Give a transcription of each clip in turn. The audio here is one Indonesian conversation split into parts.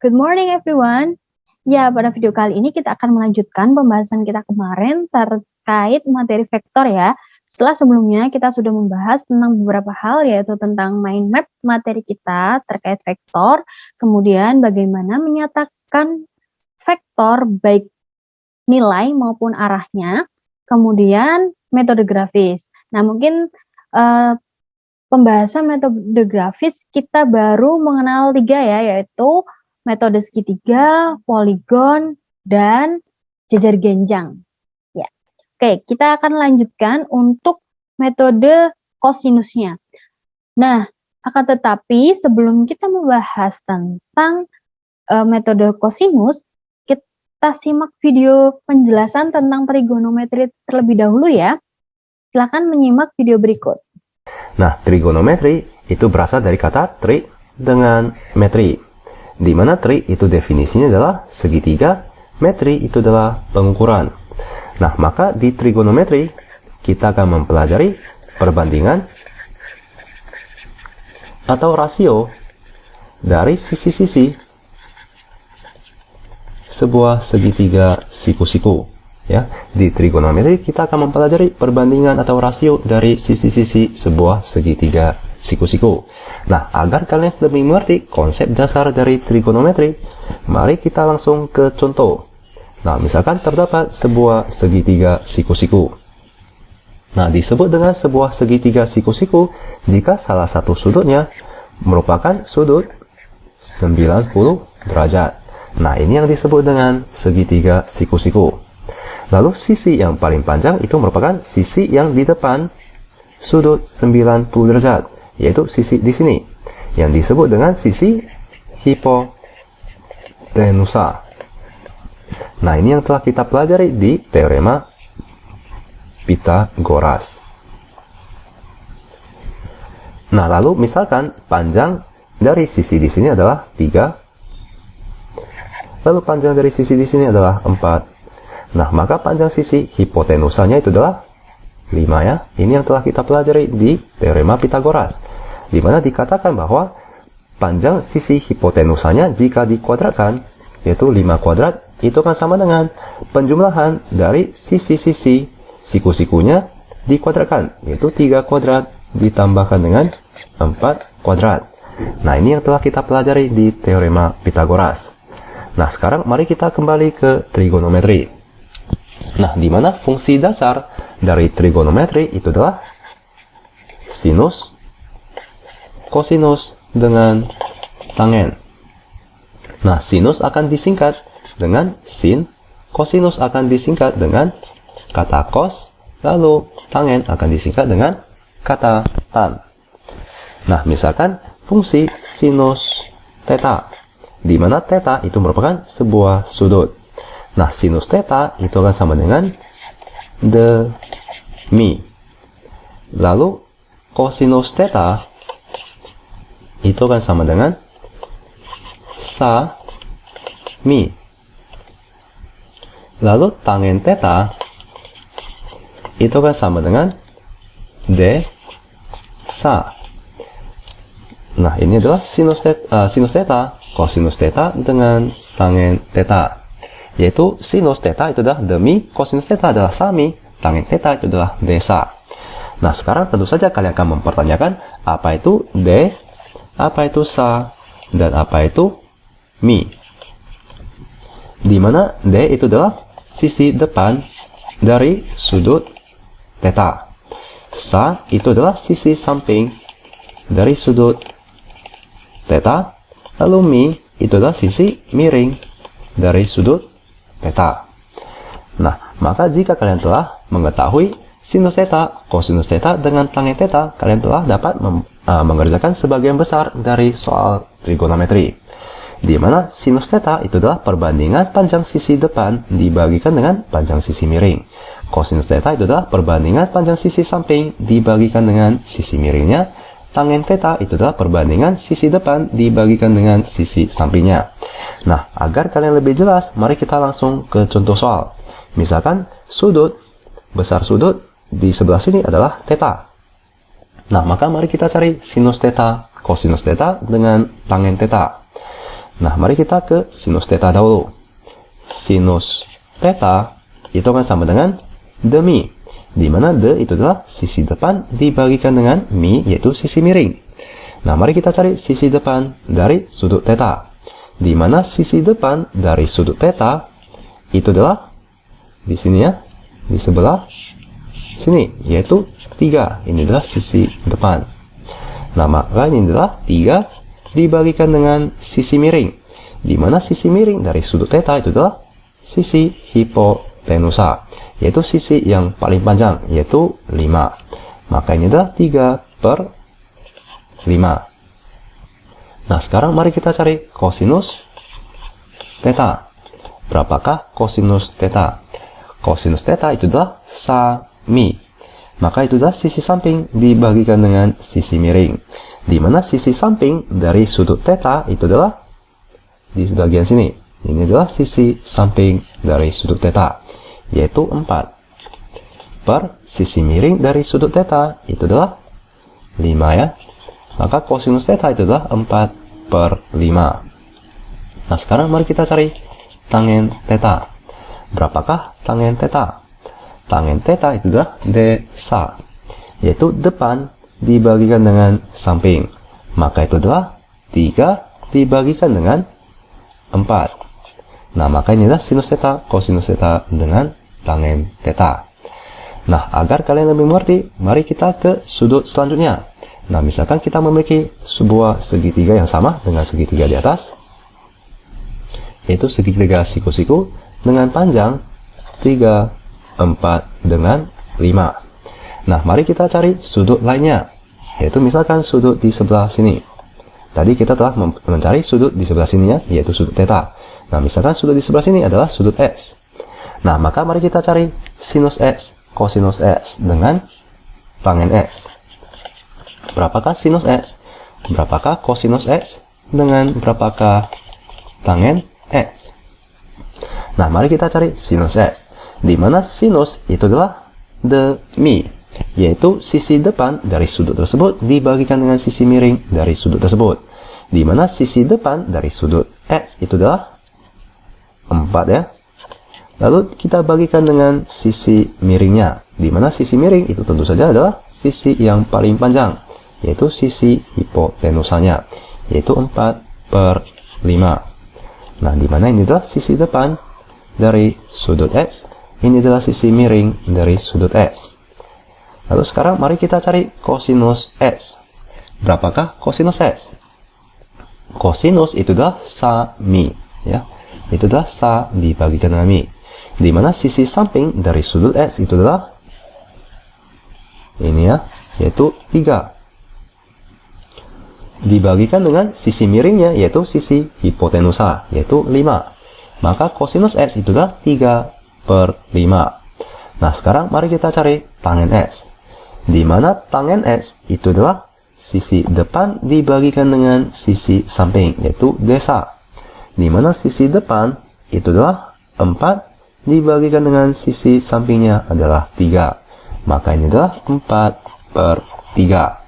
Good morning everyone. Ya, pada video kali ini kita akan melanjutkan pembahasan kita kemarin terkait materi vektor ya. Setelah sebelumnya kita sudah membahas tentang beberapa hal yaitu tentang mind map materi kita terkait vektor, kemudian bagaimana menyatakan vektor baik nilai maupun arahnya, kemudian metode grafis. Nah, mungkin pembahasan metode grafis kita baru mengenal 3 ya, yaitu metode segitiga, poligon, dan jejer genjang. Ya. Oke, kita akan lanjutkan untuk metode kosinusnya. Nah, akan tetapi sebelum kita membahas tentang metode kosinus, kita simak video penjelasan tentang trigonometri terlebih dahulu ya. Silakan menyimak video berikut. Nah, trigonometri itu berasal dari kata tri dengan metri. Di mana tri itu definisinya adalah segitiga, metri itu adalah pengukuran. Nah, maka di trigonometri kita akan mempelajari perbandingan atau rasio dari sisi-sisi sebuah segitiga siku-siku. Ya, di trigonometri kita akan mempelajari perbandingan atau rasio dari sisi-sisi sebuah segitiga siku-siku. Nah, agar kalian lebih mengerti konsep dasar dari trigonometri, mari kita langsung ke contoh. Nah, misalkan terdapat sebuah segitiga siku-siku. Nah, disebut dengan sebuah segitiga siku-siku jika salah satu sudutnya merupakan sudut 90 derajat. Nah, ini yang disebut dengan segitiga siku-siku. Lalu sisi yang paling panjang itu merupakan sisi yang di depan sudut 90 derajat, yaitu sisi di sini, yang disebut dengan sisi hipotenusa. Nah, ini yang telah kita pelajari di teorema Pitagoras. Nah, lalu misalkan panjang dari sisi di sini adalah 3, lalu panjang dari sisi di sini adalah 4. Nah, maka panjang sisi hipotenusanya itu adalah 5 ya. Ini yang telah kita pelajari di teorema Pitagoras, di mana dikatakan bahwa panjang sisi hipotenusanya jika dikuadratkan, yaitu 5 kuadrat, itu akan sama dengan penjumlahan dari sisi-sisi siku-sikunya dikuadratkan, yaitu 3 kuadrat ditambahkan dengan 4 kuadrat. Nah, ini yang telah kita pelajari di teorema Pitagoras. Nah, sekarang mari kita kembali ke trigonometri. Nah, di mana fungsi dasar dari trigonometri itu adalah sinus, kosinus, dengan tangen. Nah, sinus akan disingkat dengan sin, kosinus akan disingkat dengan kata cos, lalu tangen akan disingkat dengan kata tan. Nah, misalkan fungsi sinus theta, di mana theta itu merupakan sebuah sudut. Nah, sinus theta itu akan sama dengan demi. Lalu kosinus theta itu akan sama dengan sa mi. Lalu tangen theta itu akan sama dengan d sa. Nah, ini adalah sinus theta, kosinus theta dengan tangen theta. Yaitu sinus theta itu adalah demi, kosinus theta adalah sami, tangen theta itu adalah desa. Nah, sekarang tentu saja kalian akan mempertanyakan apa itu d, apa itu sa, dan apa itu mi. Di mana d itu adalah sisi depan dari sudut theta. Sa itu adalah sisi samping dari sudut theta. Lalu mi itu adalah sisi miring dari sudut theta. Nah, maka jika kalian telah mengetahui sinus theta, kosinus theta dengan tangen theta, kalian telah dapat mengerjakan sebagian besar dari soal trigonometri, di mana sinus theta itu adalah perbandingan panjang sisi depan dibagikan dengan panjang sisi miring. Kosinus theta itu adalah perbandingan panjang sisi samping dibagikan dengan sisi miringnya. Tangen theta itu adalah perbandingan sisi depan dibagikan dengan sisi sampingnya. Nah, agar kalian lebih jelas, mari kita langsung ke contoh soal. Misalkan sudut, besar sudut di sebelah sini adalah theta. Nah, maka mari kita cari sinus theta, kosinus theta dengan tangen theta. Nah, mari kita ke sinus theta dahulu. Sinus theta itu akan sama dengan demi, di mana de itu adalah sisi depan dibagikan dengan mi, yaitu sisi miring. Nah, mari kita cari sisi depan dari sudut theta, di mana sisi depan dari sudut theta itu adalah di sini ya, di sebelah sini, yaitu 3. Ini adalah sisi depan. Nah, maka ini adalah 3 dibagikan dengan sisi miring, di mana sisi miring dari sudut theta itu adalah sisi hipotenusa, yaitu sisi yang paling panjang, yaitu 5. Maka ini adalah 3/5. Nah, sekarang mari kita cari kosinus theta. Berapakah kosinus theta? Kosinus theta itu adalah sami. Maka itu adalah sisi samping dibagikan dengan sisi miring, di mana sisi samping dari sudut theta itu adalah di bagian sini. Ini adalah sisi samping dari sudut theta, yaitu 4. Per sisi miring dari sudut theta itu adalah 5 ya. Maka kosinus theta itu adalah 4/5. Nah, sekarang mari kita cari tangen theta. Berapakah tangen theta? Tangen theta itu adalah desa, yaitu depan dibagikan dengan samping. Maka itu adalah 3 dibagikan dengan 4. Nah, maka ini adalah sinus theta, kosinus theta dengan tangen theta. Nah, agar kalian lebih mengerti, mari kita ke sudut selanjutnya. Nah, misalkan kita memiliki sebuah segitiga yang sama dengan segitiga di atas, yaitu segitiga siku-siku dengan panjang 3, 4, dengan 5. Nah, mari kita cari sudut lainnya, yaitu misalkan sudut di sebelah sini. Tadi kita telah mencari sudut di sebelah sininya, yaitu sudut theta. Nah, misalkan sudut di sebelah sini adalah sudut X. Nah, maka mari kita cari sinus X, kosinus X dengan tangen X. Berapakah sinus X? Berapakah kosinus X? Dengan berapakah tangen X? Nah, mari kita cari sinus X, di mana sinus itu adalah demi, yaitu sisi depan dari sudut tersebut dibagikan dengan sisi miring dari sudut tersebut, di mana sisi depan dari sudut X itu adalah 4 ya. Lalu kita bagikan dengan sisi miringnya, di mana sisi miring itu tentu saja adalah sisi yang paling panjang, yaitu sisi hipotenusanya, yaitu 4/5. Nah, di mana ini adalah sisi depan dari sudut X, ini adalah sisi miring dari sudut X. Lalu sekarang mari kita cari kosinus X. Berapakah kosinus X? Kosinus itu adalah sami ya. Itu adalah sa dibagikan dengan mi, di mana sisi samping dari sudut X itu adalah ini ya, yaitu 3 dibagikan dengan sisi miringnya, yaitu sisi hipotenusa, yaitu 5. Maka kosinus X itu adalah 3/5. Nah, sekarang mari kita cari tangen X, di mana tangen X itu adalah sisi depan dibagikan dengan sisi samping, yaitu desa, di mana sisi depan itu adalah 4 dibagikan dengan sisi sampingnya adalah 3. Maka ini adalah 4/3.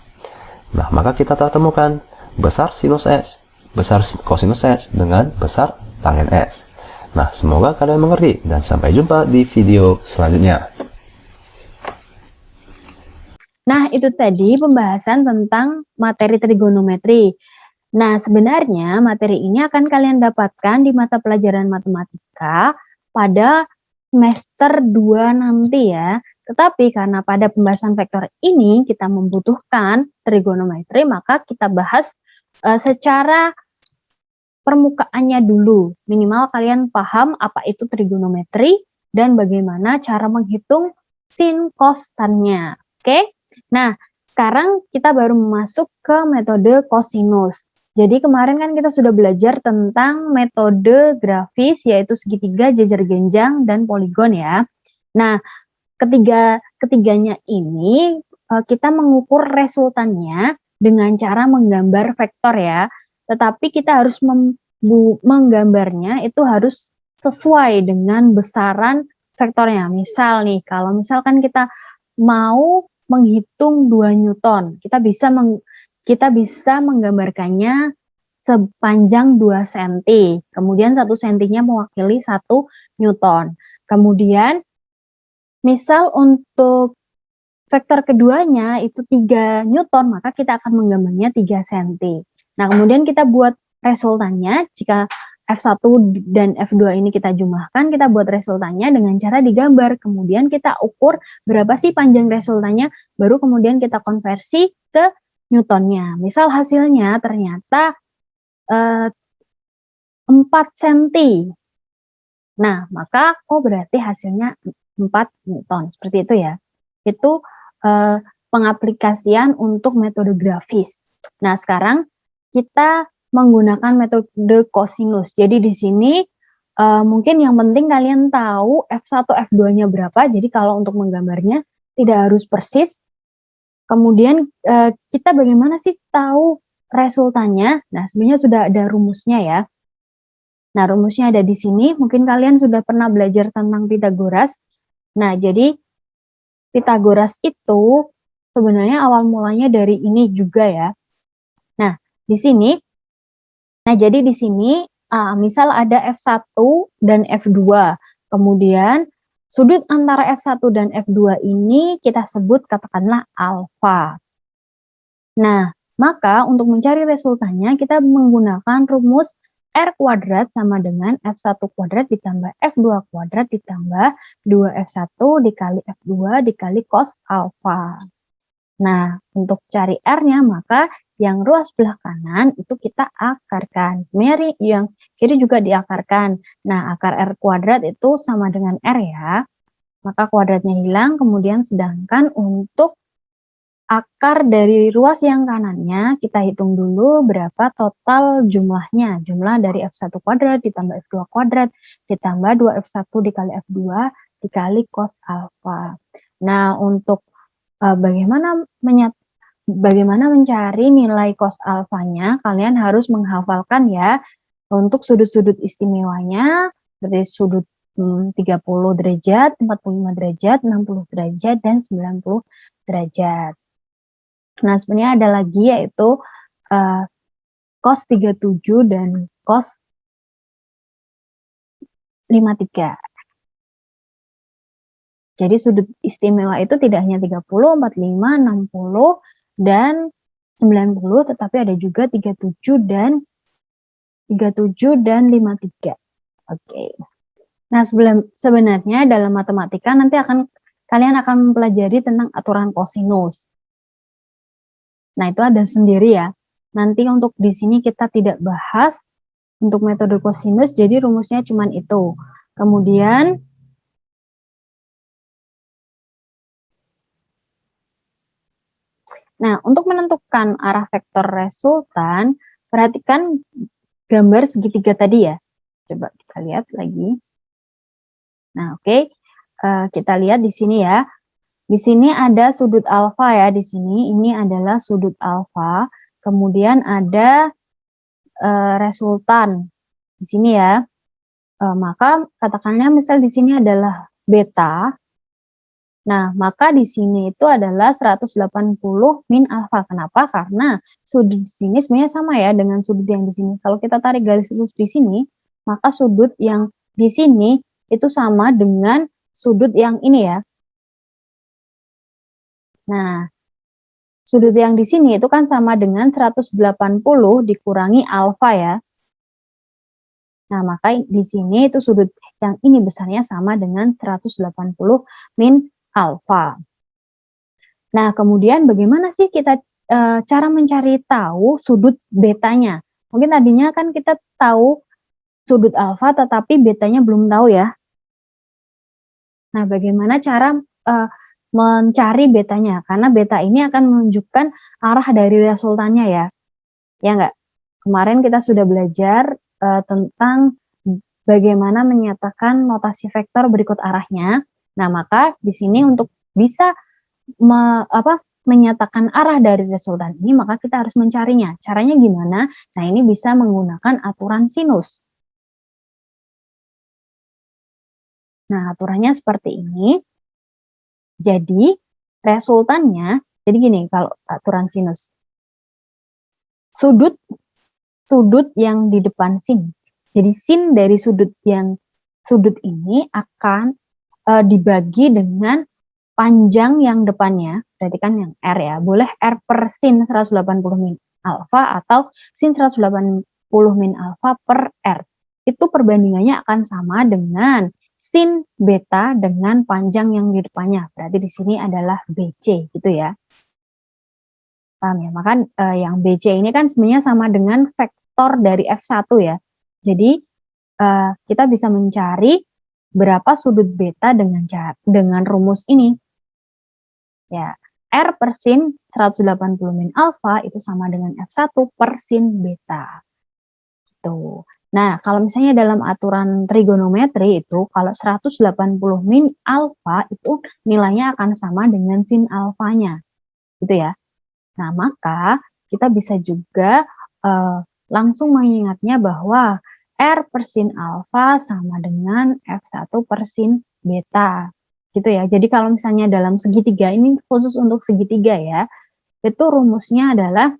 Nah, maka kita telah temukan besar sinus X, besar kosinus X dengan besar tangen X. Nah, semoga kalian mengerti dan sampai jumpa di video selanjutnya. Nah, itu tadi pembahasan tentang materi trigonometri. Nah, sebenarnya materi ini akan kalian dapatkan di mata pelajaran matematika pada semester 2 nanti ya. Tetapi karena pada pembahasan vektor ini kita membutuhkan trigonometri, maka kita bahas secara permukaannya dulu. Minimal kalian paham apa itu trigonometri dan bagaimana cara menghitung sin cos tannya. Oke? Nah, sekarang kita baru masuk ke metode kosinus. Jadi kemarin kan kita sudah belajar tentang metode grafis, yaitu segitiga, jajar genjang, dan poligon ya. Nah, ketiganya ini kita mengukur resultannya dengan cara menggambar vektor ya. Tetapi kita harus menggambarnya itu harus sesuai dengan besaran vektornya. Misal nih, kalau misalkan kita mau menghitung 2 Newton, kita bisa menggambarkannya sepanjang 2 cm. Kemudian 1 sentinya mewakili 1 Newton. Kemudian misal untuk vektor keduanya itu 3 Newton, maka kita akan menggambarnya 3 cm. Nah, kemudian kita buat resultannya. Jika F1 dan F2 ini kita jumlahkan, kita buat resultannya dengan cara digambar. Kemudian kita ukur berapa sih panjang resultannya, baru kemudian kita konversi ke Newtonnya. Misal hasilnya ternyata 4 cm. Nah, maka berarti hasilnya 4 Newton. Seperti itu ya. Itu pengaplikasian untuk metode grafis. Nah, sekarang kita menggunakan metode kosinus. Jadi di sini mungkin yang penting kalian tahu F1, F2-nya berapa. Jadi kalau untuk menggambarnya tidak harus persis. Kemudian kita bagaimana sih tahu resultannya? Nah, sebenarnya sudah ada rumusnya ya. Nah, rumusnya ada di sini. Mungkin kalian sudah pernah belajar tentang Pythagoras. Nah, jadi Pythagoras itu sebenarnya awal mulanya dari ini juga ya. Nah, di sini, jadi di sini misal ada F1 dan F2. Kemudian sudut antara F1 dan F2 ini kita sebut katakanlah alfa. Nah, maka untuk mencari resultannya kita menggunakan rumus R kuadrat sama dengan F1 kuadrat ditambah F2 kuadrat ditambah 2F1 dikali F2 dikali cos alfa. Nah, untuk cari R-nya maka yang ruas sebelah kanan itu kita akarkan. Sebenarnya yang kiri juga diakarkan. Nah, akar R kuadrat itu sama dengan R ya. Maka kuadratnya hilang, kemudian sedangkan untuk akar dari ruas yang kanannya, kita hitung dulu berapa total jumlahnya. Jumlah dari F1 kuadrat ditambah F2 kuadrat ditambah 2F1 dikali F2 dikali cos alfa. Nah, untuk bagaimana mencari nilai cos alfanya, kalian harus menghafalkan ya untuk sudut-sudut istimewanya, seperti sudut 30 derajat, 45 derajat, 60 derajat, dan 90 derajat. Nah, sebenarnya ada lagi yaitu cos 37 dan cos 53. Jadi sudut istimewa itu tidak hanya 30, 45, 60, dan 90, tetapi ada juga 37 dan 53. Oke. Nah, sebenarnya dalam matematika nanti kalian akan mempelajari tentang aturan kosinus. Nah, itu ada sendiri ya. Nanti untuk di sini kita tidak bahas untuk metode kosinus, jadi rumusnya cuma itu. Kemudian nah, untuk menentukan arah vektor resultan, perhatikan gambar segitiga tadi ya. Coba kita lihat lagi. Nah, oke. Kita lihat di sini ya. Di sini ada sudut alfa ya, di sini. Ini adalah sudut alfa. Kemudian ada resultan di sini ya. Maka katakanlah misal di sini adalah beta. Nah, maka di sini itu adalah 180 min alfa. Kenapa? Karena sudut di sini sebenarnya sama ya dengan sudut yang di sini. Kalau kita tarik garis lurus di sini, maka sudut yang di sini itu sama dengan sudut yang ini ya. Nah, sudut yang di sini itu kan sama dengan 180 dikurangi alfa ya. Nah, maka di sini itu sudut yang ini besarnya sama dengan 180 min alfa. Nah, kemudian bagaimana sih kita cara mencari tahu sudut betanya? Mungkin tadinya kan kita tahu sudut alfa, tetapi betanya belum tahu ya. Nah, bagaimana cara mencari betanya? Karena beta ini akan menunjukkan arah dari resultannya ya. Ya enggak? Kemarin kita sudah belajar tentang bagaimana menyatakan notasi vektor berikut arahnya. Nah, maka di sini untuk bisa menyatakan arah dari resultan ini, maka kita harus mencarinya. Caranya gimana? Nah, ini bisa menggunakan aturan sinus. Nah, aturannya seperti ini. Jadi, resultannya, jadi gini kalau aturan sinus. Sudut sudut yang di depan sin. Jadi sin dari sudut ini akan dibagi dengan panjang yang depannya, berarti kan yang R ya, boleh R per sin 180 min alfa atau sin 180 min alfa per R. Itu perbandingannya akan sama dengan sin beta dengan panjang yang di depannya. Berarti di sini adalah BC gitu ya. Paham ya? Maka yang BC ini kan sebenarnya sama dengan vektor dari F1 ya. Jadi kita bisa mencari berapa sudut beta dengan rumus ini. Ya, R per sin 180 min alfa itu sama dengan F1 per sin beta. Gitu. Nah, kalau misalnya dalam aturan trigonometri itu, kalau 180 min alfa itu nilainya akan sama dengan sin alfanya. Gitu ya. Nah, maka kita bisa juga langsung mengingatnya bahwa R per sin alfa sama dengan F1 per sin beta. Gitu ya. Jadi kalau misalnya dalam segitiga, ini khusus untuk segitiga ya, itu rumusnya adalah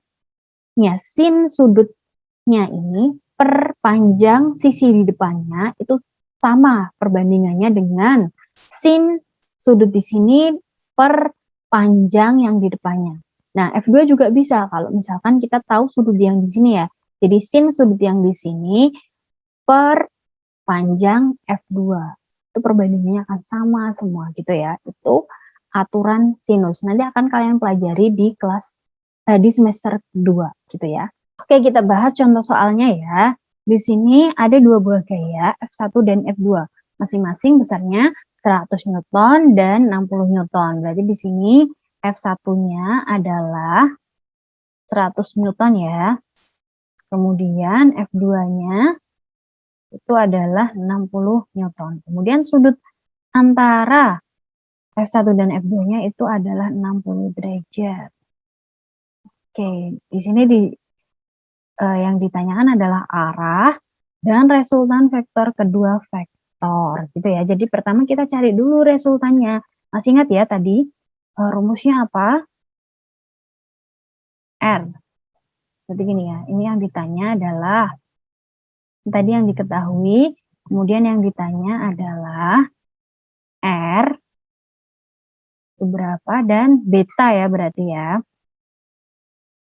ya sin sudutnya ini per panjang sisi di depannya itu sama perbandingannya dengan sin sudut di sini per panjang yang di depannya. Nah, F2 juga bisa kalau misalkan kita tahu sudut yang di sini ya. Jadi sin sudut yang di sini per panjang F2. Itu perbandingannya akan sama semua gitu ya. Itu aturan sinus. Nanti akan kalian pelajari di kelas di semester 2 gitu ya. Oke, kita bahas contoh soalnya ya. Di sini ada dua buah gaya F1 dan F2. Masing-masing besarnya 100 Newton dan 60 Newton. Berarti di sini F1-nya adalah 100 Newton ya. Kemudian F2-nya itu adalah 60 Newton. Kemudian sudut antara F1 dan F2-nya itu adalah 60 derajat. Oke, di sini yang ditanyakan adalah arah dan resultan vektor kedua vektor gitu ya. Jadi pertama kita cari dulu resultannya. Masih ingat ya tadi rumusnya apa? R. Jadi gini ya, ini yang ditanya adalah tadi yang diketahui, kemudian yang ditanya adalah R itu berapa dan beta ya berarti ya.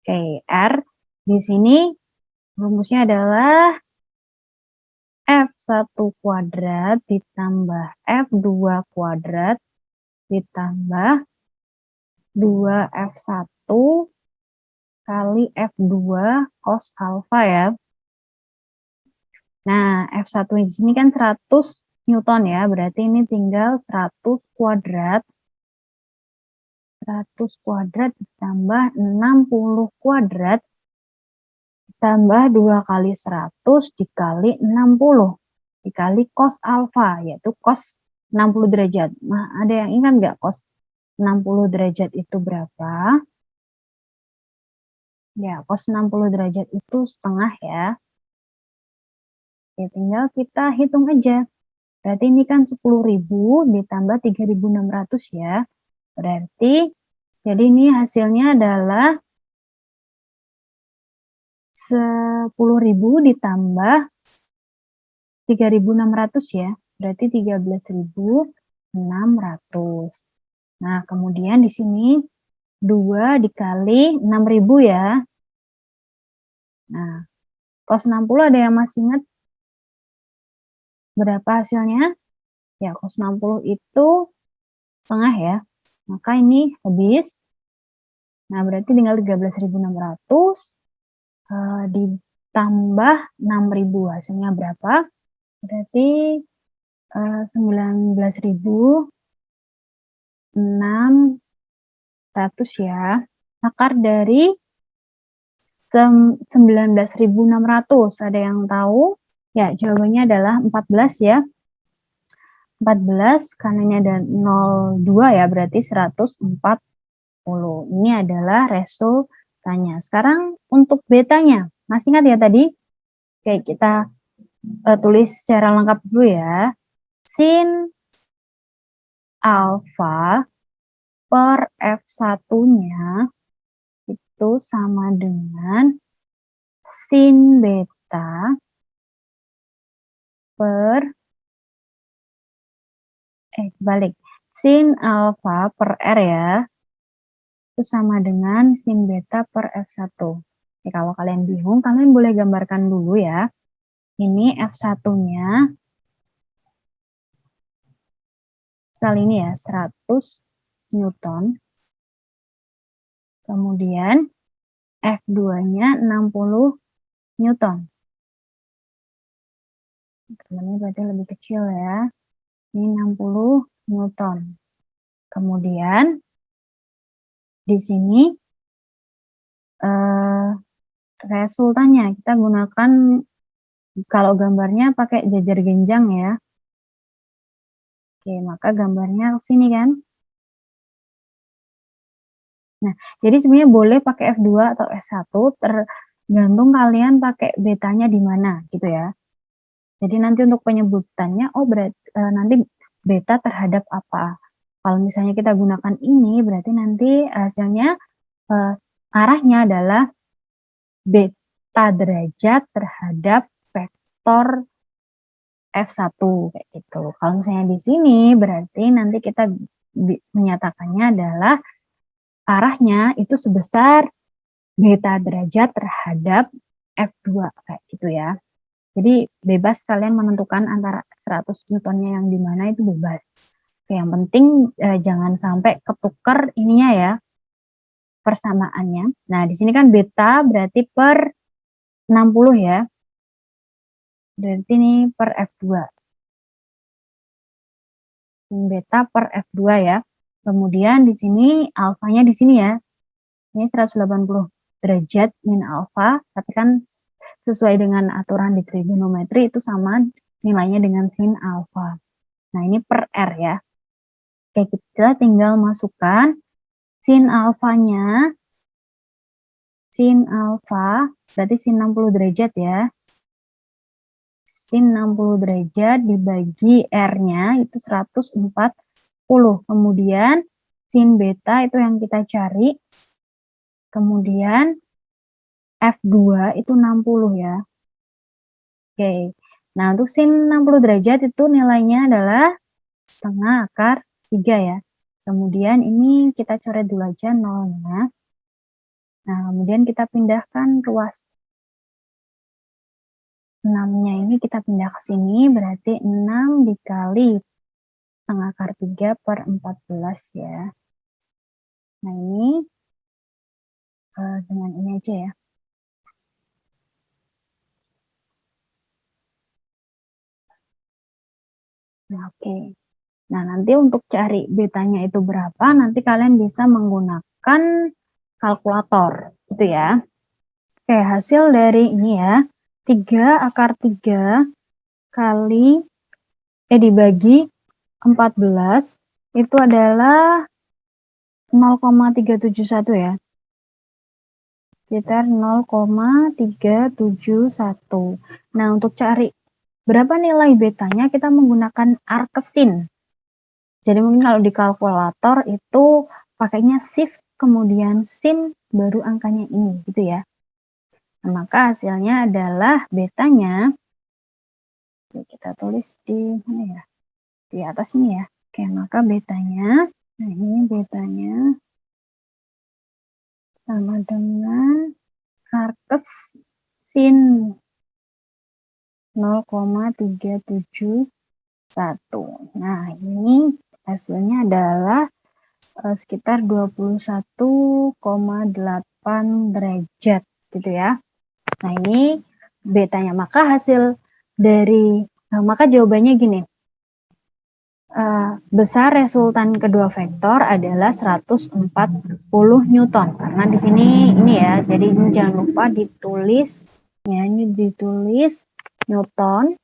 Oke, R di sini rumusnya adalah F1 kuadrat ditambah F2 kuadrat ditambah 2F1 kali F2 cos alfa ya. Nah, F1 di sini kan 100 Newton ya, berarti ini tinggal 100 kuadrat. 100 kuadrat ditambah 60 kuadrat ditambah 2 kali 100 dikali 60 dikali cos alfa, yaitu cos 60 derajat. Nah, ada yang ingat nggak cos 60 derajat itu berapa? Ya, cos 60 derajat itu setengah ya. Oke, tinggal kita hitung aja. Berarti ini kan 10.000 ditambah 3.600 ya. Berarti, jadi ini hasilnya adalah 10.000 ditambah 3.600 ya. Berarti 13.600. Nah, kemudian di sini 2 dikali 6.000 ya. Nah, cos 60 ada yang masih ingat berapa hasilnya? Ya, cos 60 itu setengah ya. Maka ini habis. Nah, berarti tinggal 13.600 ditambah 6.000. Hasilnya berapa? Berarti 19.600 ya. Akar dari 19.600. Ada yang tahu? Ya, jawabannya adalah 14 ya. 14 karena ini ada 02 ya, berarti 140. Ini adalah resultannya. Sekarang untuk betanya, masih ingat ya tadi? Oke, kita tulis secara lengkap dulu ya. Sin alfa per F1-nya itu sama dengan sin beta per balik. Sin alfa per R ya, itu sama dengan sin beta per F1. Oke, kalau kalian bingung, kalian boleh gambarkan dulu ya. Ini F1-nya, misal ini ya, 100 Newton. Kemudian F2-nya 60 Newton. Ini berarti lebih kecil ya. Ini 60 Newton. Kemudian di sini resultannya kita gunakan, kalau gambarnya pakai jajar genjang ya. Oke, maka gambarnya ke sini kan. Nah, jadi sebenarnya boleh pakai F2 atau F1, tergantung kalian pakai betanya di mana gitu ya. Jadi nanti untuk penyebutannya, nanti beta terhadap apa. Kalau misalnya kita gunakan ini, berarti nanti hasilnya arahnya adalah beta derajat terhadap vektor F1 kayak gitu. Kalau misalnya di sini berarti nanti kita menyatakannya adalah arahnya itu sebesar beta derajat terhadap F2 kayak gitu ya. Jadi bebas kalian menentukan antara 100 Newtonnya yang di mana, itu bebas. Oke, yang penting jangan sampai ketukar ininya ya, persamaannya. Nah, di sini kan beta berarti per 60 ya. Berarti ini per F2. Beta per F2 ya. Kemudian di sini alfanya di sini ya. Ini 180 derajat min alfa, tapi kan sesuai dengan aturan di trigonometri itu sama nilainya dengan sin alfa. Nah, ini per R ya. Oke, kita tinggal masukkan sin alfanya. Sin alfa berarti sin 60 derajat ya. Sin 60 derajat dibagi R-nya itu 140. Kemudian sin beta itu yang kita cari. Kemudian F2 itu 60 ya. Oke. Nah, untuk sin 60 derajat itu nilainya adalah setengah akar 3 ya. Kemudian ini kita coret dulu aja nolnya. Nah, kemudian kita pindahkan ruas 6-nya ini kita pindah ke sini, berarti 6 dikali setengah akar 3 per 14 ya. Nah, ini dengan ini aja ya. Nah, oke. Nah, nanti untuk cari betanya itu berapa, nanti kalian bisa menggunakan kalkulator, gitu ya. Oke, hasil dari ini ya, 3 akar 3 kali, dibagi 14, itu adalah 0,371 ya. Sekitar 0,371. Nah, untuk cari berapa nilai betanya, kita menggunakan arcsin. Jadi mungkin kalau di kalkulator itu pakainya shift, kemudian sin, baru angkanya ini, gitu ya. Nah, maka hasilnya adalah betanya, kita tulis di mana ya? Di atas ini ya. Oke, maka betanya, nah ini betanya sama dengan arcs sin 0,371. Nah, ini hasilnya adalah sekitar 21,8 derajat gitu ya. Nah, ini betanya. Maka hasil dari maka jawabannya gini. Besar resultan kedua vektor adalah 140 Newton. Karena di sini ini ya, jadi jangan lupa ditulis ya, ini ditulis Newton.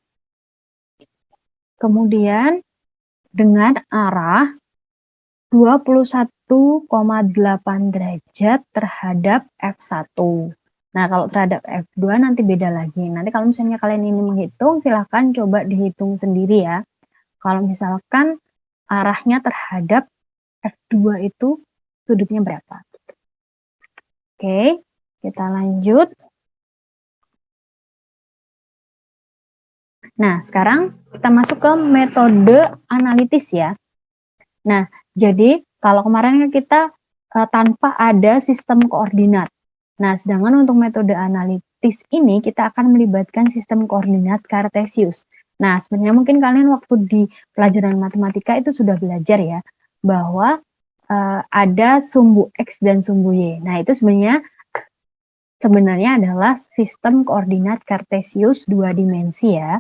Kemudian dengan arah 21,8 derajat terhadap F1. Nah, kalau terhadap F2 nanti beda lagi. Nanti kalau misalnya kalian ini menghitung, silahkan coba dihitung sendiri ya. Kalau misalkan arahnya terhadap F2 itu sudutnya berapa. Oke, kita lanjut. Nah, sekarang kita masuk ke metode analitis ya. Nah, jadi kalau kemarin kan kita tanpa ada sistem koordinat. Nah, sedangkan untuk metode analitis ini kita akan melibatkan sistem koordinat Kartesius. Nah, sebenarnya mungkin kalian waktu di pelajaran matematika itu sudah belajar ya, bahwa ada sumbu X dan sumbu Y. Nah, itu sebenarnya adalah sistem koordinat Kartesius 2 dimensi ya,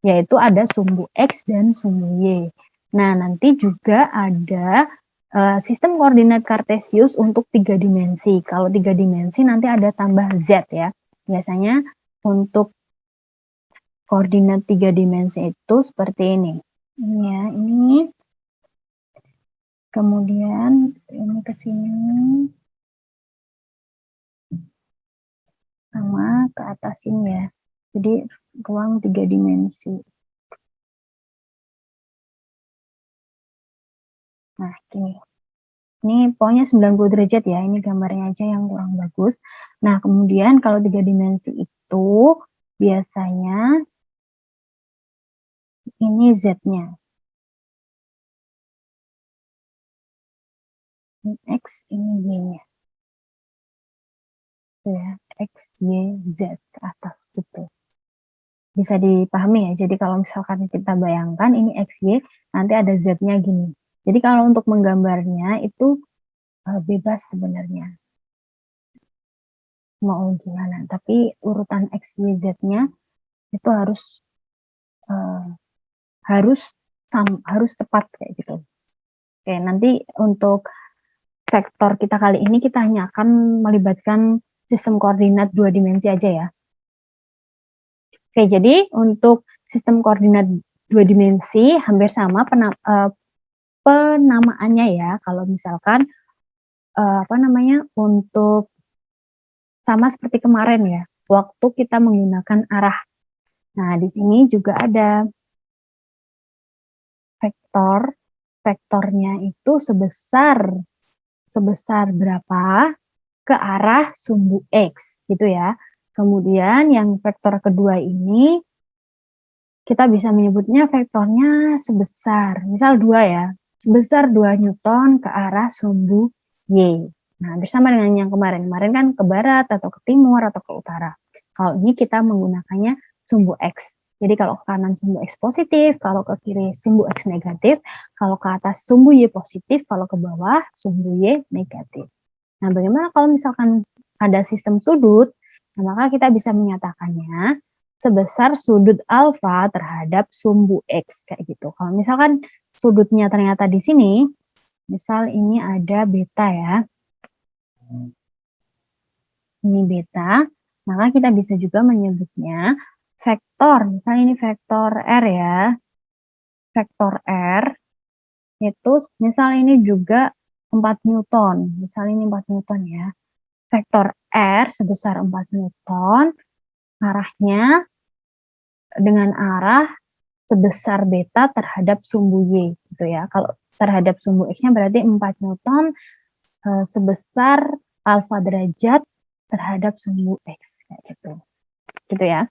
yaitu ada sumbu X dan sumbu Y. Nah, nanti juga ada sistem koordinat Kartesius untuk 3 dimensi. Kalau 3 dimensi nanti ada tambah Z ya. Biasanya untuk koordinat 3 dimensi itu seperti ini. Ini ya, ini. Kemudian ini ke sini. Sama ke atas ini ya. Jadi ruang 3 dimensi. Nah, gini. Ini pokoknya 90 derajat ya, ini gambarnya aja yang kurang bagus. Nah, kemudian kalau 3 dimensi itu biasanya ini Z-nya. Ini X, ini Y-nya. Ya, X, Y, Z ke atas gitu. Bisa dipahami ya, jadi kalau misalkan kita bayangkan ini X, Y, nanti ada Z-nya gini. Jadi kalau untuk menggambarnya itu bebas sebenarnya. Mau gimana, tapi urutan X, Y, Z-nya itu harus tepat kayak gitu. Oke, nanti untuk vektor kita kali ini kita hanya akan melibatkan sistem koordinat 2 dimensi aja ya. Oke, jadi untuk sistem koordinat 2 dimensi hampir sama penamaannya ya. Kalau misalkan untuk sama seperti kemarin ya, waktu kita menggunakan arah. Nah, di sini juga ada vektornya itu sebesar berapa ke arah sumbu X gitu ya. Kemudian yang vektor kedua ini kita bisa menyebutnya vektornya sebesar, misal 2 ya, sebesar 2 Newton ke arah sumbu Y. Nah, bersama dengan yang kemarin kan ke barat atau ke timur atau ke utara. Kalau ini kita menggunakannya sumbu X. Jadi kalau ke kanan sumbu X positif, kalau ke kiri sumbu X negatif, kalau ke atas sumbu Y positif, kalau ke bawah sumbu Y negatif. Nah, bagaimana kalau misalkan ada sistem sudut? Nah, maka kita bisa menyatakannya sebesar sudut alfa terhadap sumbu X kayak gitu. Kalau misalkan sudutnya ternyata di sini, misal ini ada beta ya. Ini beta, maka kita bisa juga menyebutnya vektor. Misalnya ini vektor R ya. Vektor R itu misal ini juga 4 Newton. Misal ini 4 Newton ya. Vektor R sebesar 4 Newton, arahnya dengan arah sebesar beta terhadap sumbu Y gitu ya. Kalau terhadap sumbu X-nya berarti 4 Newton sebesar alfa derajat terhadap sumbu X kayak gitu. Gitu ya.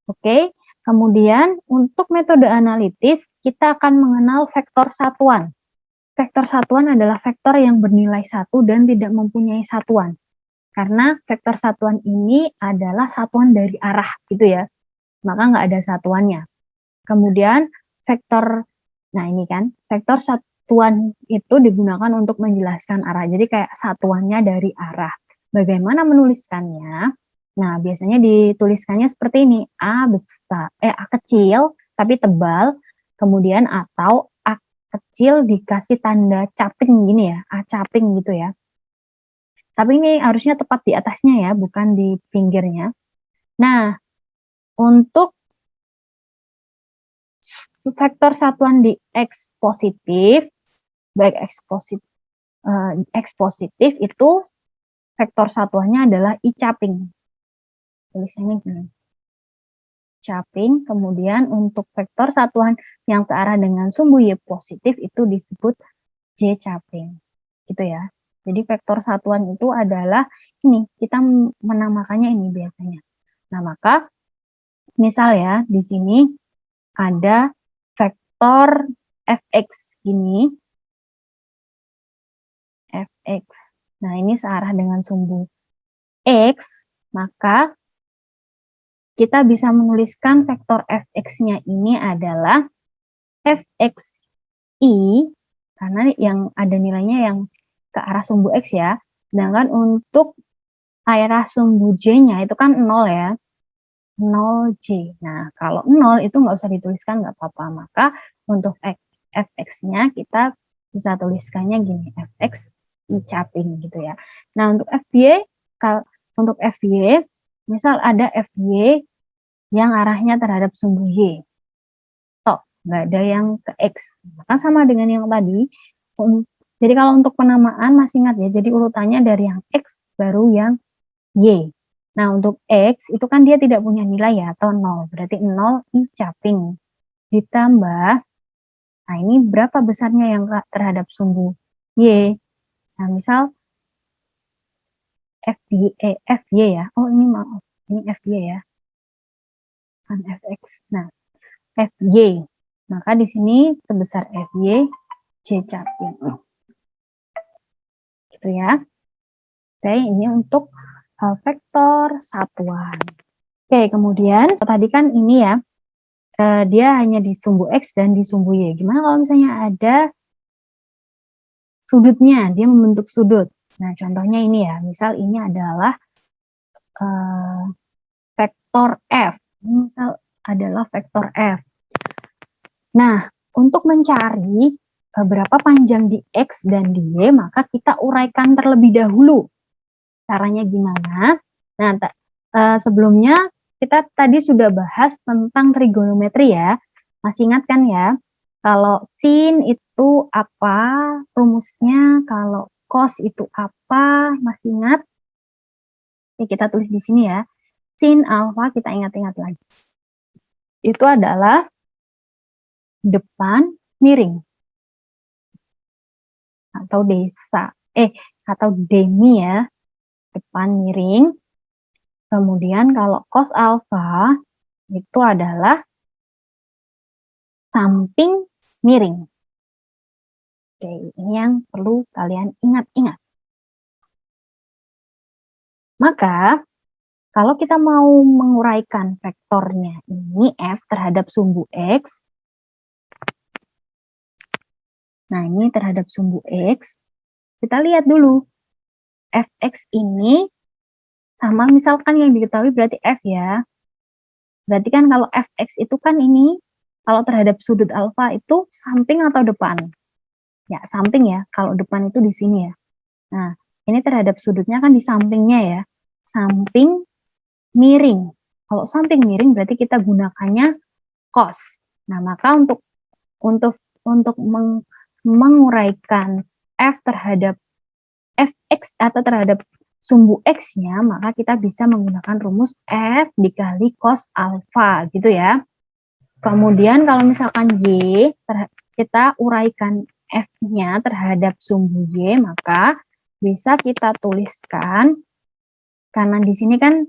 Oke. Kemudian untuk metode analitis kita akan mengenal vektor satuan. Vektor satuan adalah vektor yang bernilai 1 dan tidak mempunyai satuan. Karena vektor satuan ini adalah satuan dari arah gitu ya. Maka nggak ada satuannya. Kemudian vektor, nah ini kan, vektor satuan itu digunakan untuk menjelaskan arah. Jadi kayak satuannya dari arah. Bagaimana menuliskannya? Nah, biasanya dituliskannya seperti ini. A kecil tapi tebal, kemudian atau A kecil dikasih tanda caping gini ya, A caping gitu ya. Tapi ini harusnya tepat di atasnya ya, bukan di pinggirnya. Nah, untuk vektor satuan di X positif, baik X positif itu vektor satuannya adalah I caping. Tulisannya gini. Caping, kemudian untuk vektor satuan yang searah dengan sumbu Y positif itu disebut J caping. Gitu ya. Jadi vektor satuan itu adalah ini, kita menamakannya ini biasanya. Nah, maka misal ya di sini ada vektor fx ini, fx. Nah, ini searah dengan sumbu x, maka kita bisa menuliskan vektor fx-nya ini adalah fxi, karena yang ada nilainya yang ke arah sumbu x ya. Sedangkan untuk arah sumbu j-nya itu kan 0 ya. 0j. Nah, kalau 0 itu nggak usah dituliskan, nggak apa-apa. Maka untuk fx-nya kita bisa tuliskannya gini, fx i caping gitu ya. Nah, untuk fy, misal ada fy yang arahnya terhadap sumbu y. Toh, nggak ada yang ke x. Maka sama dengan yang tadi. Jadi kalau untuk penamaan masih ingat ya, jadi urutannya dari yang x baru yang y. Nah, untuk X itu kan dia tidak punya nilai ya, atau 0. Berarti 0 I caping. Ditambah, nah ini berapa besarnya yang terhadap sumbu Y. Nah, misal FY ya. Oh, ini maaf. Ini FY ya. Kan FX. Nah, FY. Maka di sini sebesar FY, J caping. Gitu ya. Oke, ini untuk vektor satuan. Oke, kemudian tadi kan ini ya, dia hanya di sumbu X dan di sumbu Y. Gimana kalau misalnya ada sudutnya, dia membentuk sudut. Nah, contohnya ini ya, misal ini adalah vektor F. Misal adalah vektor F. Nah, untuk mencari berapa panjang di X dan di Y, maka kita uraikan terlebih dahulu. Caranya gimana? Nah, sebelumnya kita tadi sudah bahas tentang trigonometri ya. Masih ingat kan ya? Kalau sin itu apa rumusnya? Kalau cos itu apa? Masih ingat? Oke, kita tulis di sini ya. Sin alfa kita ingat-ingat lagi. Itu adalah depan miring atau atau demi ya. Depan miring. Kemudian kalau cos alfa itu adalah samping miring. Oke, ini yang perlu kalian ingat-ingat. Maka, kalau kita mau menguraikan vektornya ini F terhadap sumbu X, nah ini terhadap sumbu X, kita lihat dulu. Fx ini sama misalkan yang diketahui berarti F ya. Berarti kan kalau Fx itu kan ini, kalau terhadap sudut alfa itu samping atau depan? Ya, samping ya. Kalau depan itu di sini ya. Nah, ini terhadap sudutnya kan di sampingnya ya. Samping miring. Kalau samping miring berarti kita gunakannya cos. Nah, maka untuk menguraikan F terhadap Fx atau terhadap sumbu X-nya, maka kita bisa menggunakan rumus F dikali cos alfa gitu ya. Kemudian kalau misalkan Y, kita uraikan F-nya terhadap sumbu Y, maka bisa kita tuliskan, karena di sini kan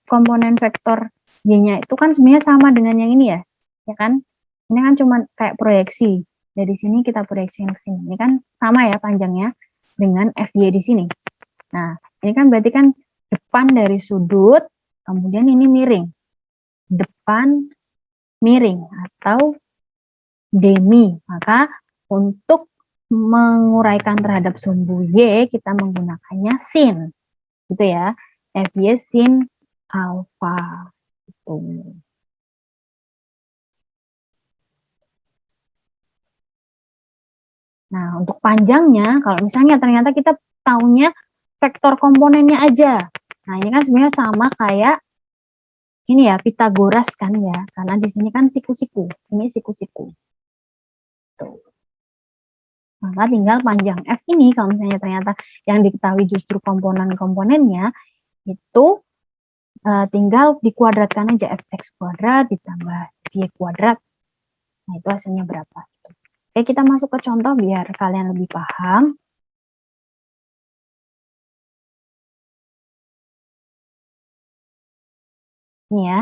komponen vektor Y-nya itu kan sebenarnya sama dengan yang ini ya kan? Ini kan cuma kayak proyeksi. Dari sini kita proyeksi ke sini. Ini kan sama ya panjangnya dengan FY di sini. Nah, ini kan berarti kan depan dari sudut, kemudian ini miring. Depan miring atau demi. Maka untuk menguraikan terhadap sumbu Y, kita menggunakannya sin. Gitu ya. FY sin alfa. Gitu. Nah, untuk panjangnya, kalau misalnya ternyata kita tahunya vektor komponennya aja. Nah, ini kan sebenarnya sama kayak ini ya, Pitagoras kan ya. Karena di sini kan siku-siku. Ini siku-siku. Tuh. Maka tinggal panjang F ini, kalau misalnya ternyata yang diketahui justru komponen-komponennya, itu tinggal dikuadratkan aja fx kuadrat ditambah y kuadrat. Nah, itu hasilnya berapa. Oke, kita masuk ke contoh biar kalian lebih paham. Ini ya.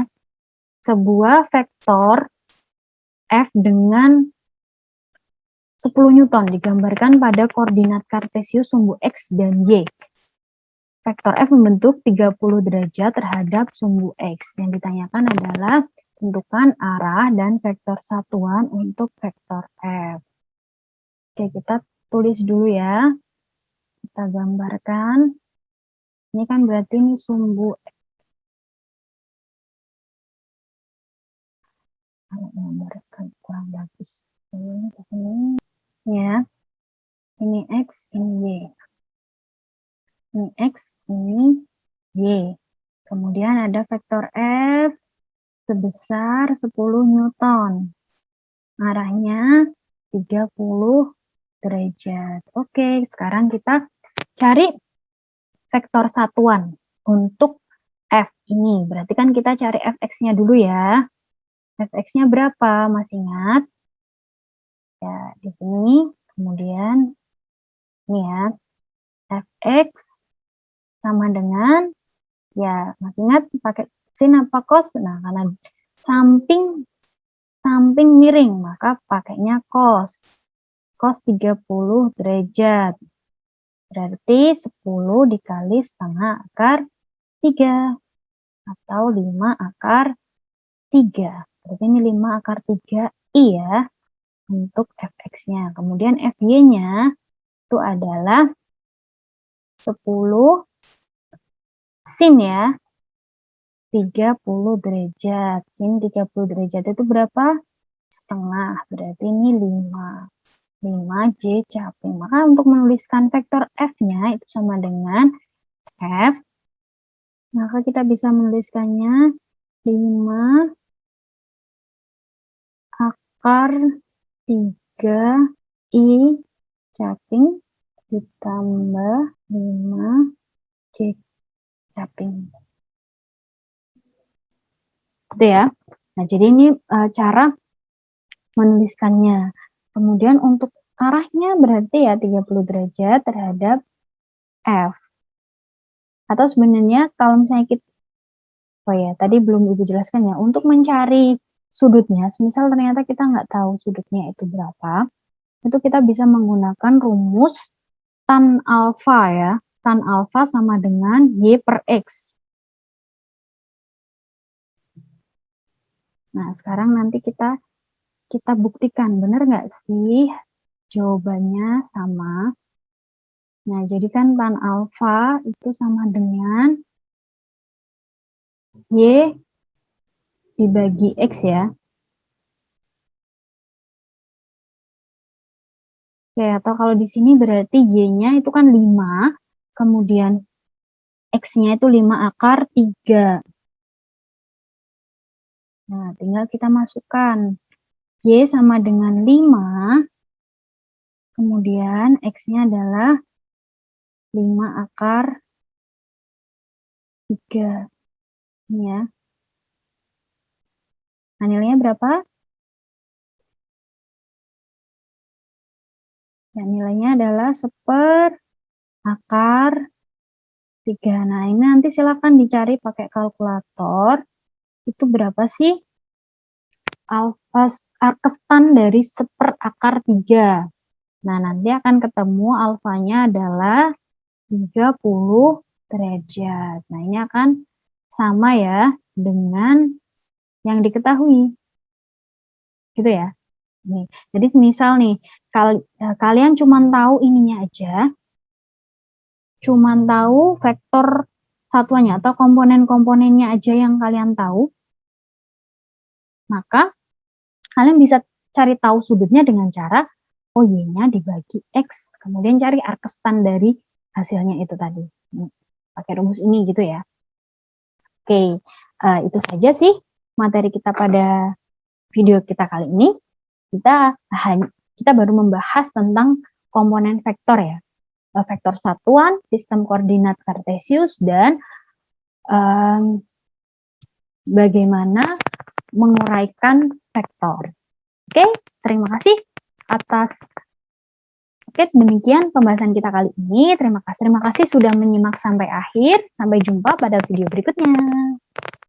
sebuah vektor F dengan 10 Newton digambarkan pada koordinat kartesius sumbu X dan Y. Vektor F membentuk 30 derajat terhadap sumbu X. Yang ditanyakan adalah tentukan arah dan vektor satuan untuk vektor F. Oke, kita tulis dulu ya. Kita gambarkan. Ini kan berarti ini sumbu X. Kalau gambarkan kurang bagus. Ini ke sini. Ya. Ini X, ini Y. Ini X, ini Y. Kemudian ada vektor F sebesar 10 Newton. Arahnya 30 derajat. Oke, sekarang kita cari vektor satuan untuk F ini. Berarti kan kita cari Fx-nya dulu ya. Fx-nya berapa? Masih ingat? Ya, di sini. Kemudian ini ya. Fx sama dengan, ya masih ingat pakai sin apa cos? Nah, karena samping miring, maka pakainya cos. Cos 30 derajat. Berarti 10 dikali setengah akar 3. Atau 5 akar 3. Berarti ini 5 akar 3 I ya. Untuk Fx-nya. Kemudian Fy-nya itu adalah 10 sin ya. 30 derajat. Sin 30 derajat itu berapa? Setengah. Berarti ini 5. 5J caping. Maka untuk menuliskan vektor F-nya itu sama dengan F. Maka kita bisa menuliskannya 5 akar 3 I caping ditambah 5 J caping. Gitu ya. Nah, jadi ini cara menuliskannya. Kemudian untuk arahnya berarti ya 30 derajat terhadap F. Atau sebenarnya kalau misalnya kita, oh ya, tadi belum Ibu jelaskan ya, untuk mencari sudutnya, semisal ternyata kita nggak tahu sudutnya itu berapa, itu kita bisa menggunakan rumus tan alfa ya. Tan alfa sama dengan Y per X. Nah, sekarang nanti kita buktikan, benar nggak sih jawabannya sama. Nah, jadi kan tan alfa itu sama dengan Y dibagi X ya. Oke, atau kalau di sini berarti Y-nya itu kan 5, kemudian X-nya itu 5 akar 3. Nah, tinggal kita masukkan. Y sama dengan 5, kemudian X-nya adalah 5 akar 3. Ini ya. Nah, nilainya berapa? Ya, nilainya adalah 1/4 akar 3. Nah, ini nanti silakan dicari pakai kalkulator. Itu berapa sih arkestan dari 1/4 akar 3? Nah, nanti akan ketemu alfanya adalah 30 derajat. Nah, ini akan sama ya dengan yang diketahui. Gitu ya. Nih, jadi misal nih, kalian cuma tahu ininya aja, cuma tahu vektor satuannya atau komponen-komponennya aja yang kalian tahu, maka kalian bisa cari tahu sudutnya dengan cara, oh Y-nya dibagi X, kemudian cari arkestan dari hasilnya itu tadi. Pakai rumus ini gitu ya. Oke, itu saja sih materi kita pada video kita kali ini. Kita baru membahas tentang komponen vektor ya. Vektor satuan, sistem koordinat kartesius, dan bagaimana menguraikan vektor. Oke, terima kasih atas. Oke, demikian pembahasan kita kali ini. Terima kasih sudah menyimak sampai akhir. Sampai jumpa pada video berikutnya.